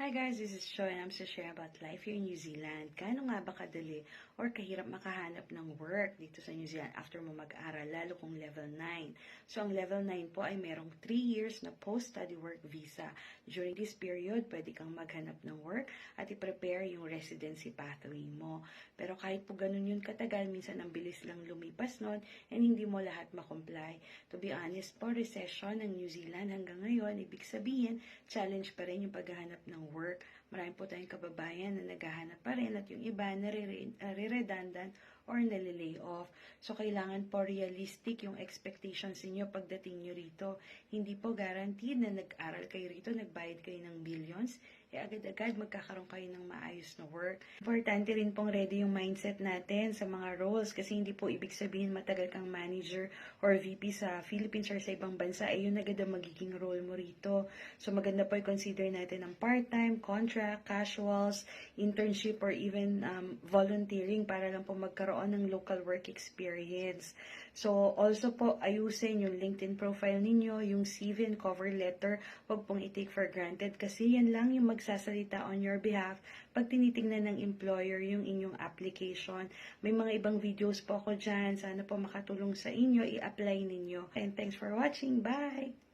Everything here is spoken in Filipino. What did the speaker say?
Hi guys, this is Joy and I'm to share about life here in New Zealand. Gaano nga ba kadali or kahirap makahanap ng work dito sa New Zealand after mo mag-aral, lalo kung level 9. So ang level 9 po ay merong 3 years na post-study work visa. During this period, pwede kang maghanap ng work at i-prepare yung residency pathway mo. Pero kahit po ganun yun katagal, minsan ang bilis lang lumipas nun and hindi mo lahat makomply. To be honest po, recession ng New Zealand hanggang ngayon, ibig sabihin, challenge pa rin yung paghahanap ng work. Marami po tayong kababayan na naghahanap pa rin at yung iba nare-redundant or nalilay off. So, kailangan po realistic yung expectations niyo pagdating nyo rito. Hindi po guaranteed na nag-aral kayo rito, nagbayad kayo ng billions, agad-agad magkakaroon kayo ng maayos na work. Importante rin pong ready yung mindset natin sa mga roles kasi hindi po ibig sabihin matagal kang manager or VP sa Philippines or sa ibang bansa, yun agad ang magiging role mo rito. So maganda po i-consider natin ang part-time, contract, casuals, internship, or even volunteering para lang po magkaroon ng local work experience. So also po, ayusin yung LinkedIn profile ninyo, yung CV and cover letter, wag pong i-take for granted kasi yan lang yung magsasalita on your behalf pag tinitingnan ng employer yung inyong application. May mga ibang videos po ako dyan. Sana po makatulong sa inyo. I-apply ninyo. And thanks for watching. Bye!